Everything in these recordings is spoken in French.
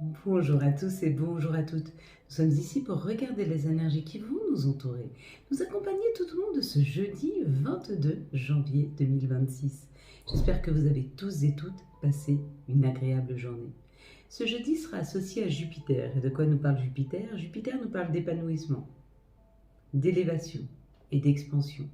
Bonjour à tous et bonjour à toutes. Nous sommes ici pour regarder les énergies qui vont nous entourer, nous accompagner tout au long de ce jeudi 22 janvier 2026. J'espère que vous avez tous et toutes passé une agréable journée. Ce jeudi sera associé à Jupiter. Et de quoi nous parle Jupiter? Jupiter nous parle d'épanouissement, d'élévation et d'expansion.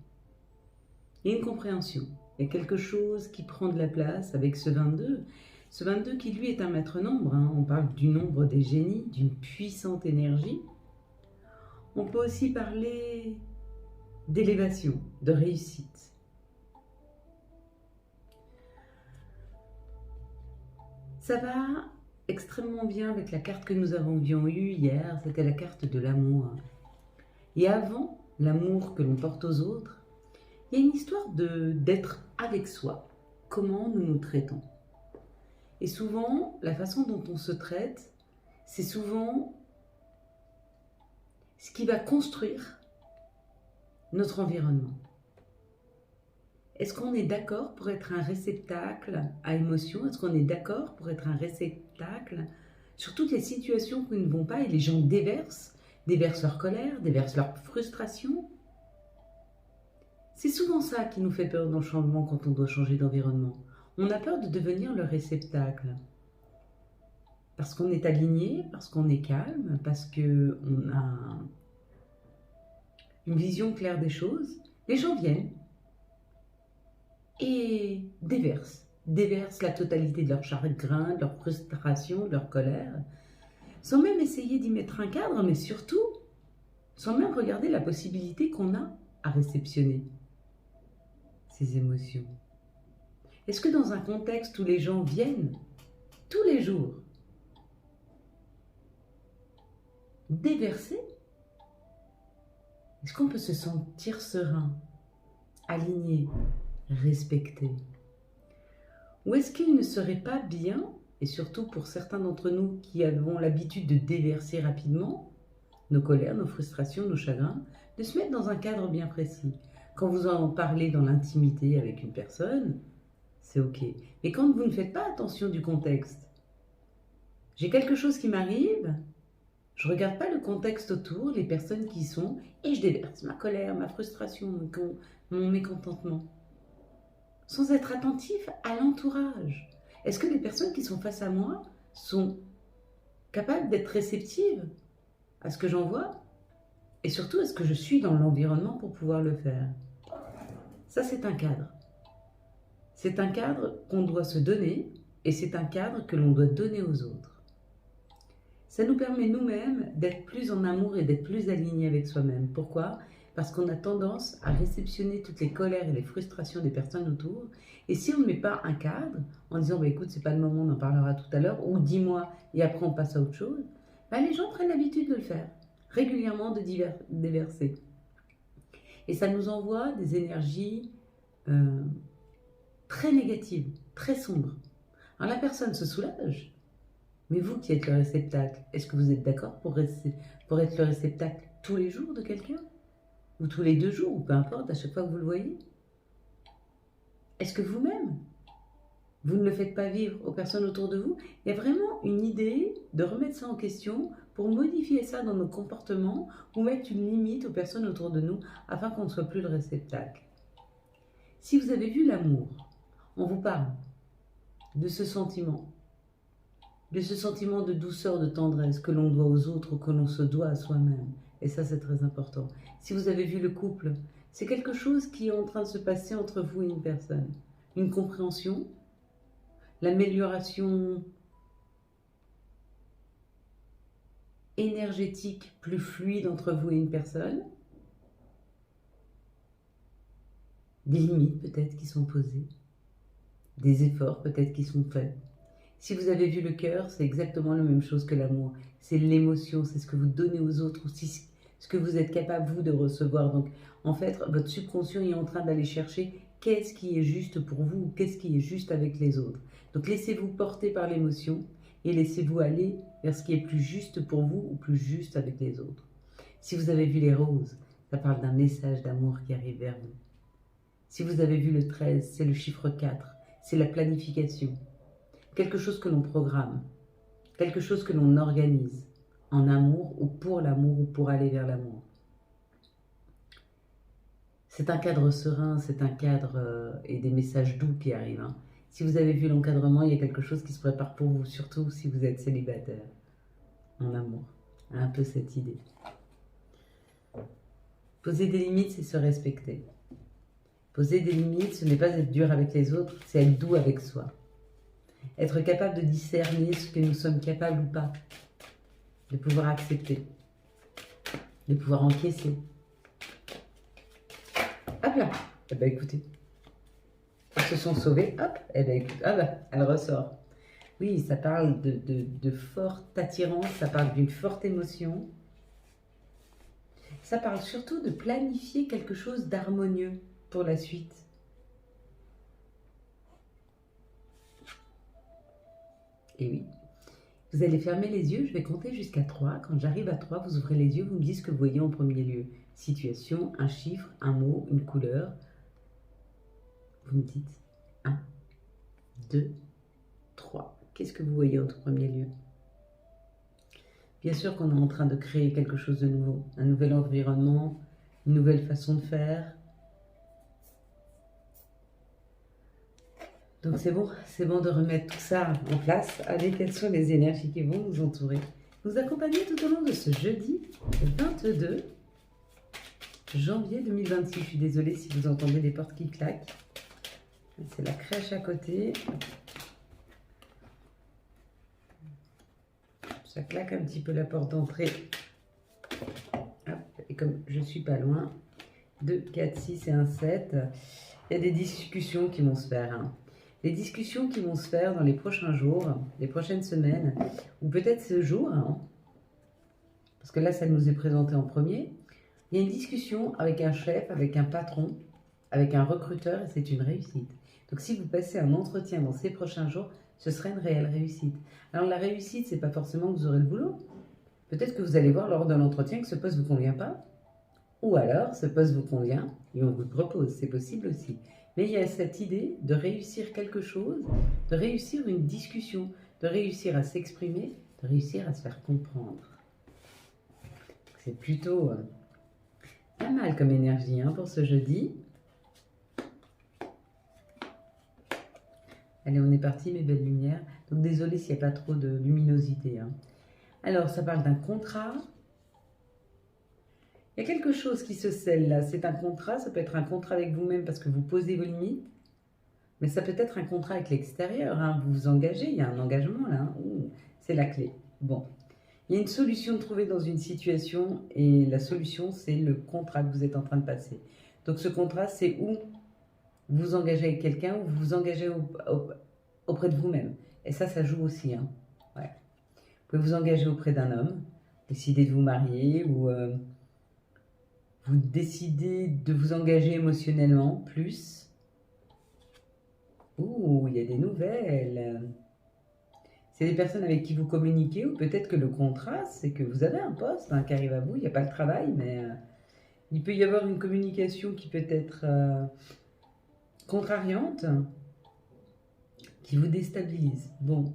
Il y a une compréhension. Il y a quelque chose qui prend de la place avec ce 22. Ce 22 qui lui est un maître nombre, hein. On parle du nombre des génies, d'une puissante énergie. On peut aussi parler d'élévation, de réussite. Ça va extrêmement bien avec la carte que nous avions eue hier, c'était la carte de l'amour. Et avant l'amour que l'on porte aux autres, il y a une histoire d'être avec soi, comment nous nous traitons. Et souvent, la façon dont on se traite, c'est souvent ce qui va construire notre environnement. Est-ce qu'on est d'accord pour être un réceptacle à émotions? Est-ce qu'on est d'accord pour être un réceptacle sur toutes les situations qui ne vont pas et les gens déversent leur colère, déversent leur frustration? C'est souvent ça qui nous fait peur dans le changement quand on doit changer d'environnement. On a peur de devenir le réceptacle. Parce qu'on est aligné, parce qu'on est calme, parce qu'on a une vision claire des choses. Les gens viennent et déversent la totalité de leur chagrin, de leur frustration, de leur colère, sans même essayer d'y mettre un cadre, mais surtout, sans même regarder la possibilité qu'on a à réceptionner ces émotions. Est-ce que dans un contexte où les gens viennent tous les jours déverser, est-ce qu'on peut se sentir serein, aligné, respecté? Ou est-ce qu'il ne serait pas bien, et surtout pour certains d'entre nous qui avons l'habitude de déverser rapidement nos colères, nos frustrations, nos chagrins, de se mettre dans un cadre bien précis? Quand vous en parlez dans l'intimité avec une personne, c'est ok. Mais quand vous ne faites pas attention du contexte, j'ai quelque chose qui m'arrive, je ne regarde pas le contexte autour, les personnes qui y sont, et je déverse ma colère, ma frustration, mon mécontentement. Sans être attentif à l'entourage. Est-ce que les personnes qui sont face à moi sont capables d'être réceptives à ce que j'envoie? Et surtout, est-ce que je suis dans l'environnement pour pouvoir le faire? Ça, c'est un cadre. C'est un cadre qu'on doit se donner et c'est un cadre que l'on doit donner aux autres. Ça nous permet nous-mêmes d'être plus en amour et d'être plus alignés avec soi-même. Pourquoi? Parce qu'on a tendance à réceptionner toutes les colères et les frustrations des personnes autour. Et si on ne met pas un cadre, en disant bah, écoute, c'est pas le moment, on en parlera tout à l'heure, ou dis-moi et après on passe à autre chose, bah, les gens prennent l'habitude de le faire, régulièrement de déverser. Et ça nous envoie des énergies très négatives, très sombres. Alors la personne se soulage. Mais vous qui êtes le réceptacle, est-ce que vous êtes d'accord pour être le réceptacle tous les jours de quelqu'un? Ou tous les 2 jours, ou peu importe, à chaque fois que vous le voyez? Est-ce que vous-même, vous ne le faites pas vivre aux personnes autour de vous? Il y a vraiment une idée de remettre ça en question pour modifier ça dans nos comportements ou mettre une limite aux personnes autour de nous afin qu'on ne soit plus le réceptacle. Si vous avez vu l'amour, on vous parle de ce sentiment de douceur, de tendresse que l'on doit aux autres ou que l'on se doit à soi-même. Et ça, c'est très important. Si vous avez vu le couple, c'est quelque chose qui est en train de se passer entre vous et une personne. Une compréhension, l'amélioration énergétique plus fluide entre vous et une personne, des limites peut-être qui sont posées, des efforts peut-être qui sont faits. Si vous avez vu le cœur, c'est exactement la même chose que l'amour. C'est l'émotion, c'est ce que vous donnez aux autres, aussi ce que vous êtes capable, vous, de recevoir. Donc, en fait, votre subconscient est en train d'aller chercher qu'est-ce qui est juste pour vous, ou qu'est-ce qui est juste avec les autres. Donc, laissez-vous porter par l'émotion et laissez-vous aller vers ce qui est plus juste pour vous ou plus juste avec les autres. Si vous avez vu les roses, ça parle d'un message d'amour qui arrive vers vous. Si vous avez vu le 13, c'est le chiffre 4, c'est la planification. Quelque chose que l'on programme quelque chose que l'on organise en amour ou pour aller vers l'amour. C'est un cadre serein, c'est un cadre et des messages doux qui arrivent. Hein. Si vous avez vu l'encadrement, il y a quelque chose qui se prépare pour vous, surtout si vous êtes célibataire, en amour. Un peu cette idée. Poser des limites, c'est se respecter. Poser des limites, ce n'est pas être dur avec les autres, c'est être doux avec soi. Être capable de discerner ce que nous sommes capables ou pas. De pouvoir accepter. De pouvoir encaisser. Hop là. Eh bien écoutez. Ils se sont sauvés. Hop. Eh bien écoute. Ah ben, elle ressort. Oui, ça parle de forte attirance, ça parle d'une forte émotion. Ça parle surtout de planifier quelque chose d'harmonieux pour la suite. Et oui. Vous allez fermer les yeux, je vais compter jusqu'à 3. Quand j'arrive à 3, vous ouvrez les yeux, vous me dites ce que vous voyez en premier lieu. Situation, un chiffre, un mot, une couleur. Vous me dites 1, 2, 3. Qu'est-ce que vous voyez en tout premier lieu? Bien sûr qu'on est en train de créer quelque chose de nouveau, un nouvel environnement, une nouvelle façon de faire. Donc c'est bon de remettre tout ça en place. Allez, quelles sont les énergies qui vont nous entourer, nous accompagner tout au long de ce jeudi 22 janvier 2026. Je suis désolée si vous entendez des portes qui claquent. C'est la crèche à côté. Ça claque un petit peu la porte d'entrée. Et comme je suis pas loin, 2, 4, 6 et 1, 7, il y a des discussions qui vont se faire. Hein. Les discussions qui vont se faire dans les prochains jours, les prochaines semaines, ou peut-être ce jour, hein, parce que là, ça nous est présenté en premier. Il y a une discussion avec un chef, avec un patron, avec un recruteur, et c'est une réussite. Donc si vous passez un entretien dans ces prochains jours, ce serait une réelle réussite. Alors la réussite, c'est pas forcément que vous aurez le boulot. Peut-être que vous allez voir lors de l'entretien que ce poste ne vous convient pas. Ou alors, ce poste vous convient et on vous le propose, c'est possible aussi. Mais il y a cette idée de réussir quelque chose, de réussir une discussion, de réussir à s'exprimer, de réussir à se faire comprendre. C'est plutôt pas mal comme énergie hein, pour ce jeudi. Allez, on est parti, mes belles lumières. Donc, désolé s'il n'y a pas trop de luminosité. Hein. Alors, ça parle d'un contrat. Il y a quelque chose qui se scelle là. C'est un contrat, ça peut être un contrat avec vous-même parce que vous posez vos limites. Mais ça peut être un contrat avec l'extérieur. Hein. Vous vous engagez, il y a un engagement là. Hein. C'est la clé. Bon. Il y a une solution trouvée dans une situation et la solution, c'est le contrat que vous êtes en train de passer. Donc, ce contrat, c'est où vous vous engagez avec quelqu'un ou vous vous engagez auprès de vous-même. Et ça joue aussi. Hein. Ouais. Vous pouvez vous engager auprès d'un homme, décider de vous marier ou vous décidez de vous engager émotionnellement plus. Ouh, il y a des nouvelles. C'est des personnes avec qui vous communiquez ou peut-être que le contrat, c'est que vous avez un poste hein, qui arrive à vous. Il n'y a pas le travail, mais il peut y avoir une communication qui peut être contrariante, qui vous déstabilise. Bon.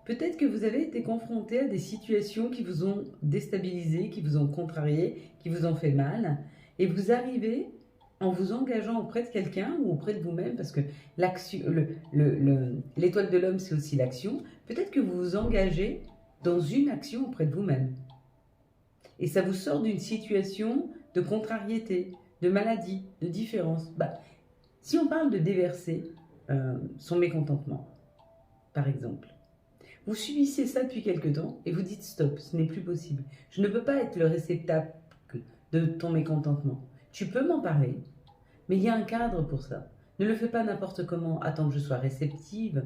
Peut-être que vous avez été confronté à des situations qui vous ont déstabilisé, qui vous ont contrarié, qui vous ont fait mal. Et vous arrivez en vous engageant auprès de quelqu'un ou auprès de vous-même, parce que l'étoile de l'homme, c'est aussi l'action. Peut-être que vous vous engagez dans une action auprès de vous-même. Et ça vous sort d'une situation de contrariété, de maladie, de différence. Si on parle de déverser son mécontentement, par exemple, vous subissez ça depuis quelque temps et vous dites stop, ce n'est plus possible. Je ne peux pas être le réceptacle de ton mécontentement. Tu peux m'en parler, mais il y a un cadre pour ça. Ne le fais pas n'importe comment. Attends que je sois réceptif,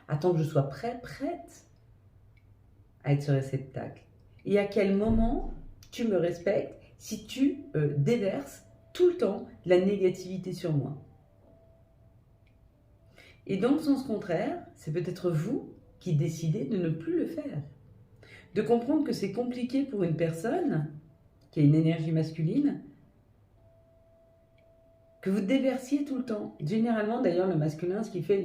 attends que je sois prête à être ce réceptacle. Et à quel moment tu me respectes si tu déverses tout le temps de la négativité sur moi. Et dans le sens contraire, c'est peut-être vous qui décidez de ne plus le faire. De comprendre que c'est compliqué pour une personne qui a une énergie masculine, que vous déversiez tout le temps. Généralement, d'ailleurs, le masculin, ce qu'il fait,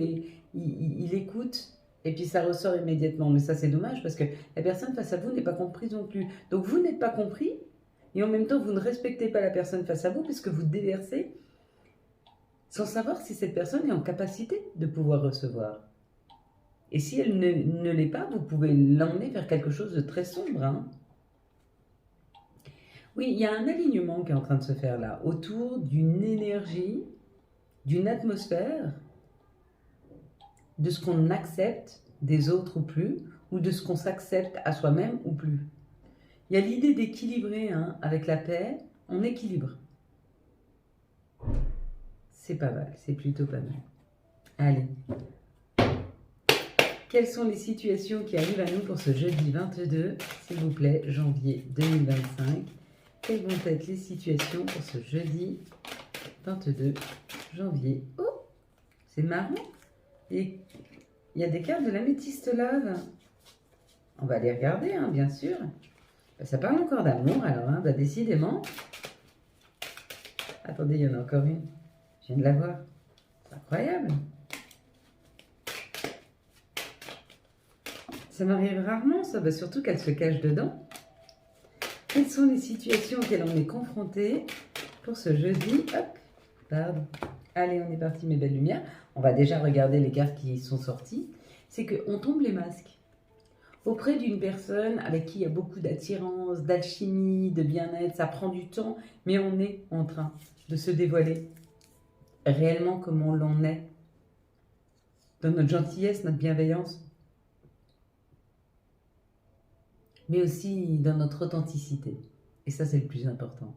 il écoute et puis ça ressort immédiatement. Mais ça, c'est dommage parce que la personne face à vous n'est pas comprise non plus. Donc vous n'êtes pas compris et en même temps, vous ne respectez pas la personne face à vous parce que vous déversez sans savoir si cette personne est en capacité de pouvoir recevoir. Et si elle ne l'est pas, vous pouvez l'emmener vers quelque chose de très sombre. Hein. Oui, il y a un alignement qui est en train de se faire là, autour d'une énergie, d'une atmosphère, de ce qu'on accepte des autres ou plus, ou de ce qu'on s'accepte à soi-même ou plus. Il y a l'idée d'équilibrer, hein, avec la paix, on équilibre. C'est pas mal, c'est plutôt pas mal. Allez. Quelles sont les situations qui arrivent à nous pour ce jeudi 22, s'il vous plaît, janvier 2025? Quelles vont être les situations pour ce jeudi 22 janvier? Oh, c'est marrant. Et il y a des cartes de l'améthyste lave. On va les regarder, hein, bien sûr. Ça parle encore d'amour, alors, hein, bah, décidément. Attendez, il y en a encore une. Je viens de la voir. C'est incroyable. Ça m'arrive rarement, ça, bah, surtout qu'elle se cache dedans. Quelles sont les situations auxquelles on est confronté pour ce jeudi? Hop, pardon. Allez, on est parti, mes belles lumières. On va déjà regarder les cartes qui sont sorties. C'est qu'on tombe les masques auprès d'une personne avec qui il y a beaucoup d'attirance, d'alchimie, de bien-être. Ça prend du temps, mais on est en train de se dévoiler réellement comme on l'en est. Dans notre gentillesse, notre bienveillance. Mais aussi dans notre authenticité. Et ça, c'est le plus important.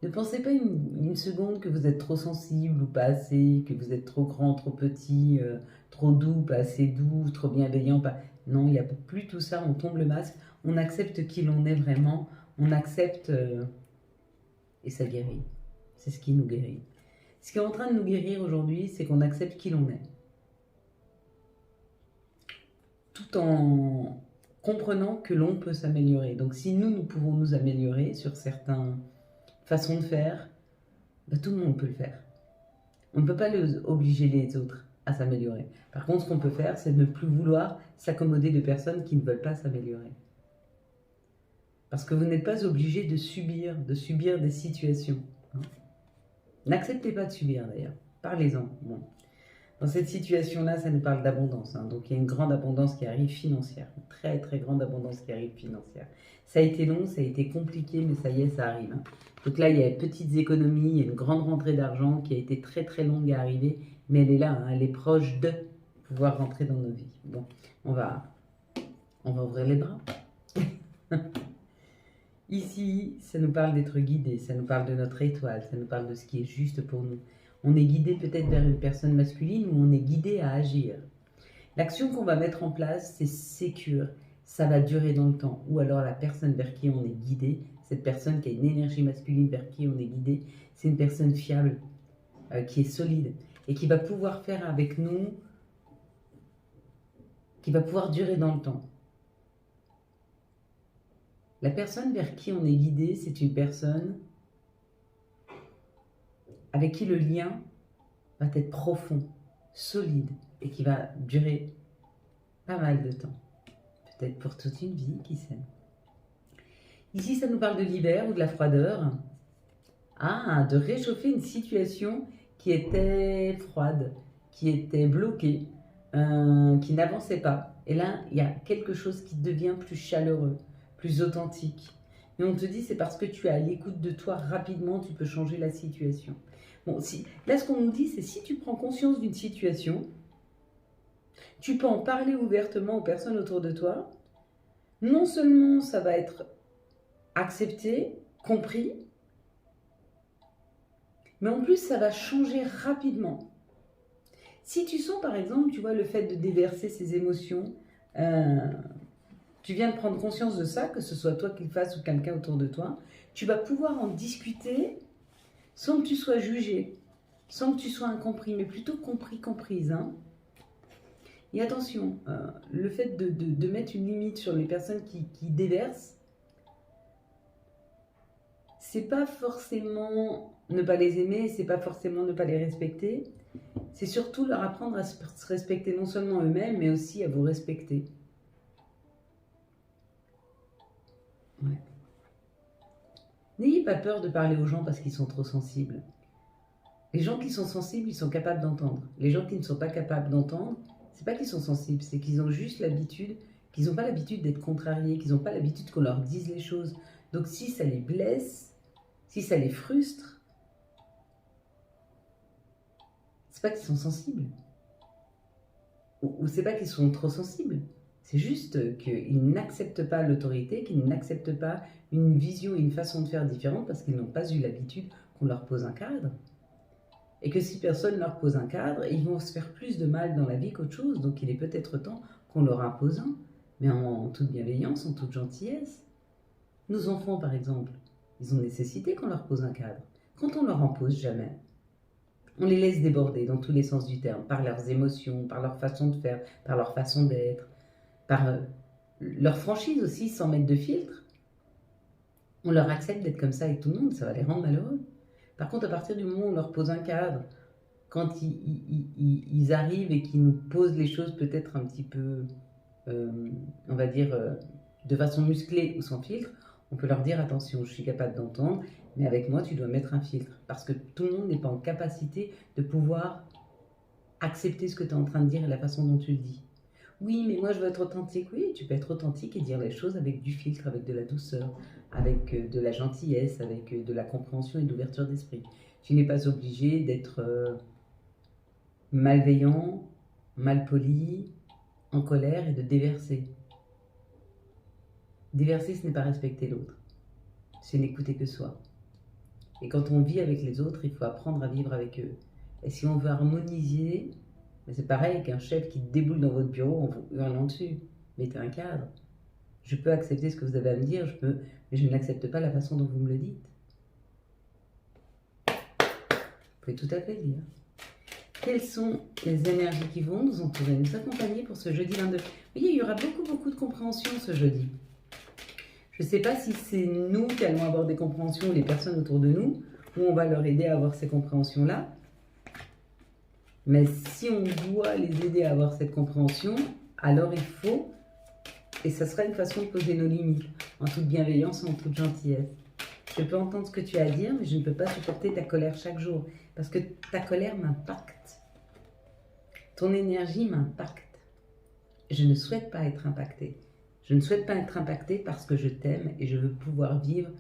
Ne pensez pas une seconde que vous êtes trop sensible ou pas assez, que vous êtes trop grand, trop petit, trop doux, pas assez doux, trop bienveillant. Pas... Non, il n'y a plus tout ça, on tombe le masque, on accepte qui l'on est vraiment, on accepte et ça guérit. C'est ce qui nous guérit. Ce qui est en train de nous guérir aujourd'hui, c'est qu'on accepte qui l'on est. Tout en comprenant que l'on peut s'améliorer. Donc si nous pouvons nous améliorer sur certaines façons de faire, bah, tout le monde peut le faire. On ne peut pas obliger les autres à s'améliorer. Par contre, ce qu'on peut faire, c'est de ne plus vouloir s'accommoder de personnes qui ne veulent pas s'améliorer. Parce que vous n'êtes pas obligé de subir des situations. Hein. N'acceptez pas de subir d'ailleurs. Parlez-en. Bon. Dans cette situation-là, ça nous parle d'abondance. Hein. Donc il y a une grande abondance qui arrive financière. Une très très grande abondance qui arrive financière. Ça a été long, ça a été compliqué, mais ça y est, ça arrive. Hein. Donc là, il y a petites économies, il y a une grande rentrée d'argent qui a été très très longue à arriver. Mais elle est là, hein, elle est proche de pouvoir rentrer dans nos vies. Bon, on va ouvrir les bras. Ici, ça nous parle d'être guidé, ça nous parle de notre étoile, ça nous parle de ce qui est juste pour nous. On est guidé peut-être vers une personne masculine ou on est guidé à agir. L'action qu'on va mettre en place, c'est sécure, ça va durer dans le temps. Ou alors la personne vers qui on est guidé, cette personne qui a une énergie masculine vers qui on est guidé, c'est une personne fiable, qui est solide et qui va pouvoir faire avec nous, qui va pouvoir durer dans le temps. La personne vers qui on est guidé, c'est une personne avec qui le lien va être profond, solide et qui va durer pas mal de temps. Peut-être pour toute une vie, qui sait. Ici, ça nous parle de l'hiver ou de la froideur. Ah, de réchauffer une situation qui était froide, qui était bloquée, qui n'avançait pas. Et là, il y a quelque chose qui devient plus chaleureux, plus authentique. Et on te dit, c'est parce que tu es à l'écoute de toi rapidement, tu peux changer la situation. Bon, là, ce qu'on nous dit, c'est si tu prends conscience d'une situation, tu peux en parler ouvertement aux personnes autour de toi. Non seulement ça va être accepté, compris, mais en plus, ça va changer rapidement. Si tu sens, par exemple, tu vois, le fait de déverser ces émotions, tu viens de prendre conscience de ça, que ce soit toi qui le fasses ou quelqu'un autour de toi, tu vas pouvoir en discuter sans que tu sois jugé, sans que tu sois incompris, mais plutôt compris, comprise. Hein. Et attention, le fait de mettre une limite sur les personnes qui déversent, c'est pas forcément ne pas les aimer, c'est pas forcément ne pas les respecter, C'est surtout leur apprendre à se respecter non seulement eux-mêmes, mais aussi à vous respecter. Ouais. N'ayez pas peur de parler aux gens parce qu'ils sont trop sensibles. Les gens qui sont sensibles, ils sont capables d'entendre. Les gens qui ne sont pas capables d'entendre, c'est pas qu'ils sont sensibles, c'est qu'ils ont juste l'habitude, qu'ils n'ont pas l'habitude d'être contrariés, qu'ils n'ont pas l'habitude qu'on leur dise les choses. Donc si ça les blesse, si ça les frustre, c'est pas qu'ils sont sensibles. Ou c'est pas qu'ils sont trop sensibles. C'est juste qu'ils n'acceptent pas l'autorité, qu'ils n'acceptent pas une vision et une façon de faire différente parce qu'ils n'ont pas eu l'habitude qu'on leur pose un cadre. Et que si personne ne leur pose un cadre, ils vont se faire plus de mal dans la vie qu'autre chose. Donc il est peut-être temps qu'on leur impose un, mais en toute bienveillance, en toute gentillesse. Nos enfants, par exemple, ils ont nécessité qu'on leur pose un cadre. Quand on leur en pose jamais, on les laisse déborder dans tous les sens du terme, par leurs émotions, par leur façon de faire, par leur façon d'être, par leur franchise aussi, sans mettre de filtre. On leur accepte d'être comme ça avec tout le monde, ça va les rendre malheureux. Par contre, à partir du moment où on leur pose un cadre, quand ils arrivent et qu'ils nous posent les choses peut-être un petit peu, on va dire, de façon musclée ou sans filtre, on peut leur dire attention, je suis capable d'entendre, mais avec moi, tu dois mettre un filtre. Parce que tout le monde n'est pas en capacité de pouvoir accepter ce que tu es en train de dire et la façon dont tu le dis. Oui, mais moi, je veux être authentique. Oui, tu peux être authentique et dire les choses avec du filtre, avec de la douceur, avec de la gentillesse, avec de la compréhension et d'ouverture d'esprit. Tu n'es pas obligé d'être malveillant, malpoli, en colère et de déverser. Déverser, ce n'est pas respecter l'autre. C'est n'écouter que soi. Et quand on vit avec les autres, il faut apprendre à vivre avec eux. Et si on veut harmoniser, c'est pareil qu'un chef qui déboule dans votre bureau en vous hurlant dessus. Mettez un cadre. Je peux accepter ce que vous avez à me dire, mais je n'accepte pas la façon dont vous me le dites. Vous pouvez tout à fait le dire. Quelles sont les énergies qui vont nous entourer, nous accompagner pour ce jeudi 22 ? Vous voyez, il y aura beaucoup de compréhension ce jeudi. Je ne sais pas si c'est nous qui allons avoir des compréhensions ou les personnes autour de nous, où on va leur aider à avoir ces compréhensions-là. Mais si on doit les aider à avoir cette compréhension, alors il faut, et ça sera une façon de poser nos limites, en toute bienveillance, en toute gentillesse. Je peux entendre ce que tu as à dire, mais je ne peux pas supporter ta colère chaque jour, parce que ta colère m'impacte. Ton énergie m'impacte. Je ne souhaite pas être impactée. Je ne souhaite pas être impactée parce que je t'aime et je veux pouvoir vivre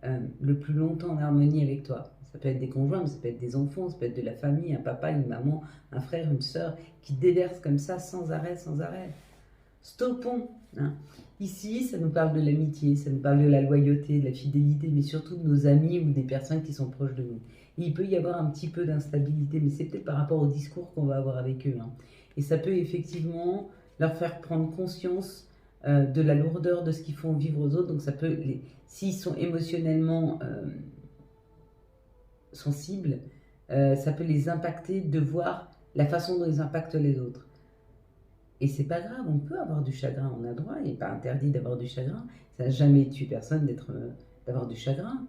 le plus longtemps en harmonie avec toi. Ça peut être des conjoints, mais ça peut être des enfants, ça peut être de la famille, un papa, une maman, un frère, une sœur, qui déversent comme ça sans arrêt, sans arrêt. Stoppons. Hein. Ici, ça nous parle de l'amitié, ça nous parle de la loyauté, de la fidélité, mais surtout de nos amis ou des personnes qui sont proches de nous. Et il peut y avoir un petit peu d'instabilité, mais c'est peut-être par rapport au discours qu'on va avoir avec eux. Hein. Et ça peut effectivement leur faire prendre conscience de la lourdeur de ce qu'ils font vivre aux autres. Donc ça peut, s'ils sont émotionnellement sensibles, ça peut les impacter de voir la façon dont ils impactent les autres. Et c'est pas grave, on peut avoir du chagrin, on a droit, il n'est pas interdit d'avoir du chagrin. Ça n'a jamais tué personne d'avoir du chagrin.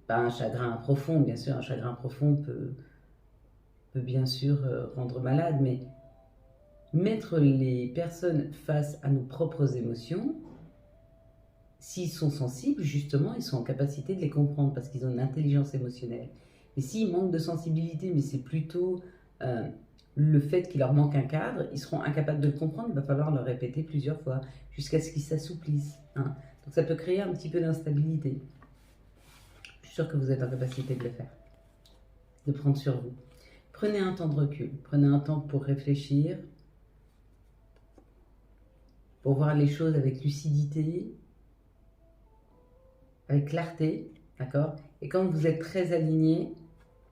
Pas un chagrin profond, bien sûr, un chagrin profond peut bien sûr rendre malade, mais mettre les personnes face à nos propres émotions, s'ils sont sensibles, justement, ils sont en capacité de les comprendre parce qu'ils ont une intelligence émotionnelle. Et s'ils manquent de sensibilité, mais c'est plutôt le fait qu'il leur manque un cadre, ils seront incapables de le comprendre, il va falloir leur répéter plusieurs fois jusqu'à ce qu'ils s'assouplissent. Hein. Donc ça peut créer un petit peu d'instabilité. Je suis sûre que vous êtes en capacité de le faire, de prendre sur vous. Prenez un temps de recul, prenez un temps pour réfléchir, pour voir les choses avec lucidité, avec clarté, d'accord ? Et quand vous êtes très aligné,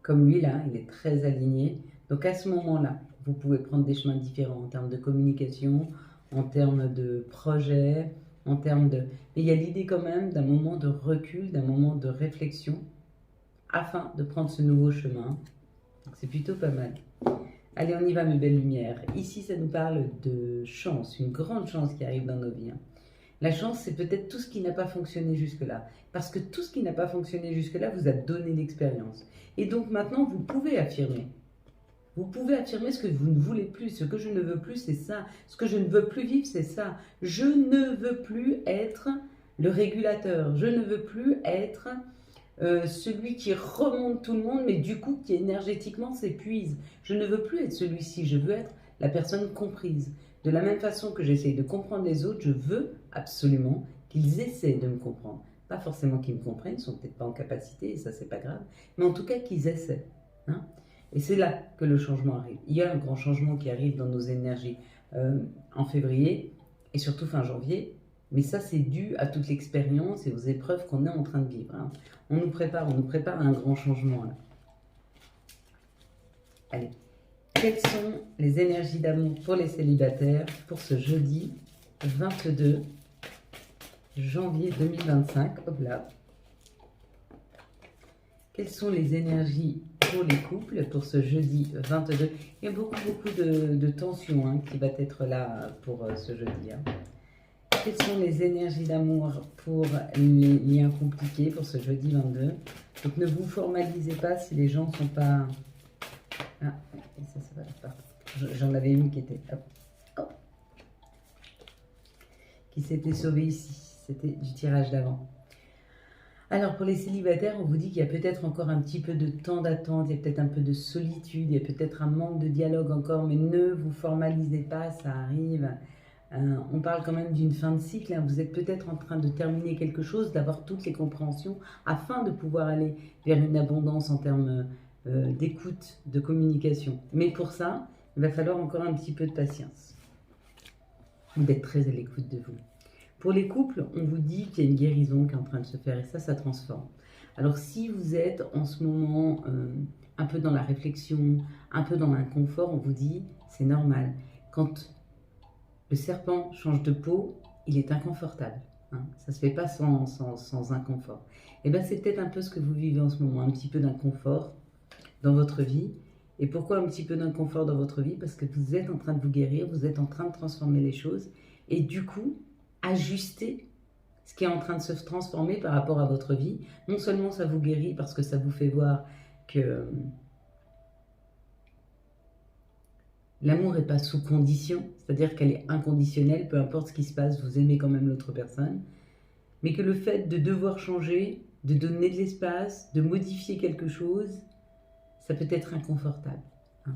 comme lui là, il est très aligné, donc à ce moment-là, vous pouvez prendre des chemins différents en termes de communication, en termes de projet, en termes de... Mais il y a l'idée quand même d'un moment de recul, d'un moment de réflexion, afin de prendre ce nouveau chemin. Donc c'est plutôt pas mal. Allez, on y va, mes belles lumières. Ici, ça nous parle de chance, une grande chance qui arrive dans nos vies. La chance, c'est peut-être tout ce qui n'a pas fonctionné jusque-là. Parce que tout ce qui n'a pas fonctionné jusque-là vous a donné l'expérience. Et donc maintenant, vous pouvez affirmer. Vous pouvez affirmer ce que vous ne voulez plus. Ce que je ne veux plus, c'est ça. Ce que je ne veux plus vivre, c'est ça. Je ne veux plus être le régulateur. Je ne veux plus être celui qui remonte tout le monde, mais du coup qui énergétiquement s'épuise. Je ne veux plus être celui-ci. Je veux être la personne comprise. De la même façon que j'essaye de comprendre les autres, je veux absolument qu'ils essaient de me comprendre. Pas forcément qu'ils me comprennent, ils ne sont peut-être pas en capacité, et ça c'est pas grave, mais en tout cas qu'ils essaient. Hein. Et c'est là que le changement arrive. Il y a un grand changement qui arrive dans nos énergies en février, et surtout fin janvier, mais ça c'est dû à toute l'expérience et aux épreuves qu'on est en train de vivre. Hein. On nous prépare à un grand changement là. Allez. Quelles sont les énergies d'amour pour les célibataires pour ce jeudi 22 janvier 2025? Hop là. Quelles sont les énergies pour les couples pour ce jeudi 22? Il y a beaucoup de tension hein, qui va être là pour ce jeudi. Hein. Quelles sont les énergies d'amour pour les liens compliqués pour ce jeudi 22? Donc ne vous formalisez pas si les gens ne sont pas... Ah, ça va pas. J'en avais une qui était... Hop, hop, qui s'était sauvée ici. C'était du tirage d'avant. Alors pour les célibataires, on vous dit qu'il y a peut-être encore un petit peu de temps d'attente, il y a peut-être un peu de solitude, il y a peut-être un manque de dialogue encore, mais ne vous formalisez pas, ça arrive. On parle quand même d'une fin de cycle, hein. Vous êtes peut-être en train de terminer quelque chose, d'avoir toutes les compréhensions afin de pouvoir aller vers une abondance en termes d'écoute, de communication. Mais pour ça, il va falloir encore un petit peu de patience, d'être très à l'écoute de vous. Pour les couples, on vous dit qu'il y a une guérison qui est en train de se faire et ça transforme. Alors si vous êtes en ce moment un peu dans la réflexion, un peu dans l'inconfort, on vous dit c'est normal. Quand le serpent change de peau, il est inconfortable. Hein. Ça ne se fait pas sans inconfort. Et bien c'est peut-être un peu ce que vous vivez en ce moment, un petit peu d'inconfort dans votre vie. Et pourquoi un petit peu d'inconfort dans votre vie? Parce que vous êtes en train de vous guérir, vous êtes en train de transformer les choses. Et du coup, ajuster ce qui est en train de se transformer par rapport à votre vie. Non seulement ça vous guérit parce que ça vous fait voir que l'amour n'est pas sous condition, c'est-à-dire qu'elle est inconditionnelle, peu importe ce qui se passe, vous aimez quand même l'autre personne, mais que le fait de devoir changer, de donner de l'espace, de modifier quelque chose, ça peut être inconfortable. Hein.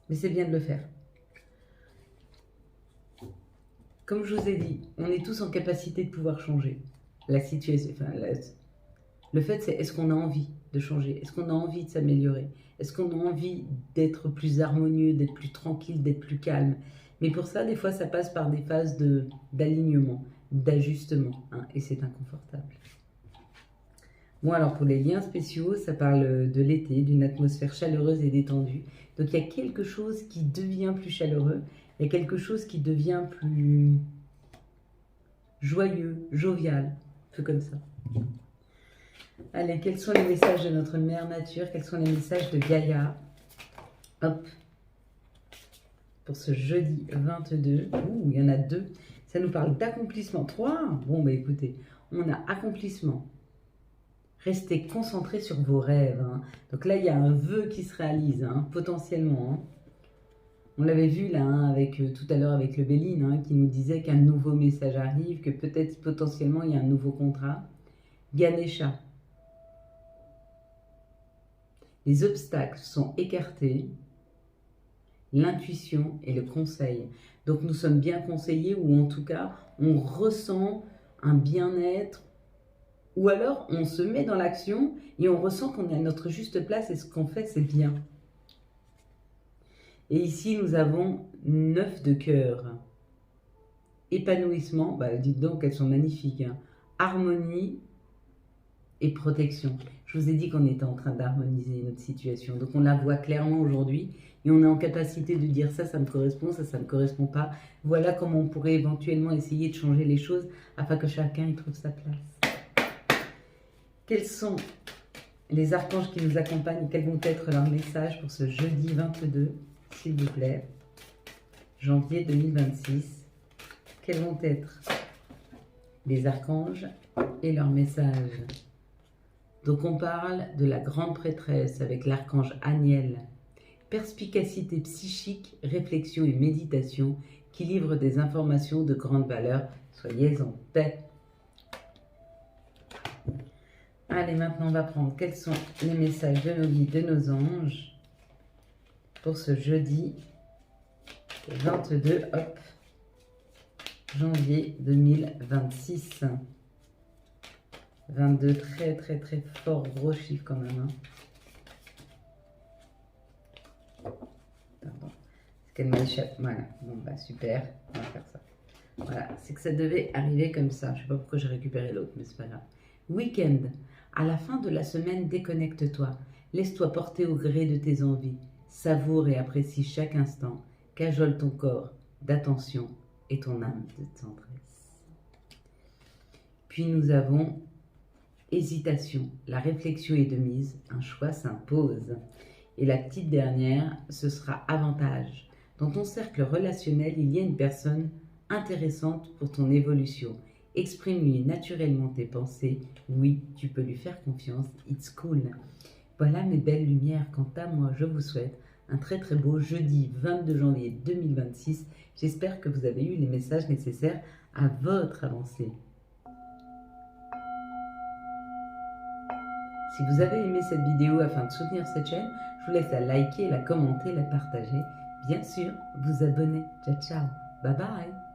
Mais c'est bien de le faire. Comme je vous ai dit, on est tous en capacité de pouvoir changer la situation. Enfin, le fait, c'est est-ce qu'on a envie de changer? Est-ce qu'on a envie de s'améliorer? Est-ce qu'on a envie d'être plus harmonieux, d'être plus tranquille, d'être plus calme? Mais pour ça, des fois, ça passe par des phases d'alignement, d'ajustement, hein, et c'est inconfortable. Bon, alors pour les liens spéciaux, ça parle de l'été, d'une atmosphère chaleureuse et détendue. Donc il y a quelque chose qui devient plus chaleureux, il y a quelque chose qui devient plus joyeux, jovial, un peu comme ça. Allez, quels sont les messages de notre mère nature? Quels sont les messages de Gaïa? Hop, pour ce jeudi 22. Ouh, il y en a 2. Ça nous parle d'accomplissement. 3. Bon, bah écoutez, on a accomplissement. Restez concentrés sur vos rêves. Hein. Donc là, il y a un vœu qui se réalise, hein, potentiellement. Hein. On l'avait vu là, hein, avec, tout à l'heure avec le Béline, hein, qui nous disait qu'un nouveau message arrive, que peut-être potentiellement il y a un nouveau contrat. Ganesha. Les obstacles sont écartés. L'intuition et le conseil. Donc nous sommes bien conseillés, ou en tout cas, on ressent un bien-être. Ou alors, on se met dans l'action et on ressent qu'on est à notre juste place et ce qu'on fait, c'est bien. Et ici, nous avons 9 de cœur. Épanouissement, bah, dites donc, elles sont magnifiques. Hein. Harmonie et protection. Je vous ai dit qu'on était en train d'harmoniser notre situation. Donc, on la voit clairement aujourd'hui et on est en capacité de dire ça me correspond, ça ne me correspond pas. Voilà comment on pourrait éventuellement essayer de changer les choses afin que chacun y trouve sa place. Quels sont les archanges qui nous accompagnent et quels vont être leurs messages pour ce jeudi 22, s'il vous plaît, janvier 2026? Quels vont être les archanges et leurs messages? Donc on parle de la grande prêtresse avec l'archange Aniel perspicacité psychique, réflexion et méditation qui livrent des informations de grande valeur. Soyez en paix. Allez, maintenant on va prendre quels sont les messages de nos guides, de nos anges pour ce jeudi 22 janvier 2026. 22, très très très fort, gros chiffre quand même. Pardon, c'est qu'elle m'échappe. Voilà, bon bah super, on va faire ça. Voilà, c'est que ça devait arriver comme ça. Je sais pas pourquoi j'ai récupéré l'autre, mais c'est pas grave. Week-end. À la fin de la semaine, déconnecte-toi. Laisse-toi porter au gré de tes envies. Savoure et apprécie chaque instant. Cajole ton corps d'attention et ton âme de tendresse. Puis nous avons hésitation. La réflexion est de mise. Un choix s'impose. Et la petite dernière, ce sera avantage. Dans ton cercle relationnel, il y a une personne intéressante pour ton évolution. Exprime-lui naturellement tes pensées. Oui, tu peux lui faire confiance. It's cool. Voilà mes belles lumières. Quant à moi, je vous souhaite un très très beau jeudi 22 janvier 2026. J'espère que vous avez eu les messages nécessaires à votre avancée. Si vous avez aimé cette vidéo afin de soutenir cette chaîne, je vous laisse la liker, la commenter, la partager. Bien sûr, vous abonner. Ciao, ciao. Bye bye.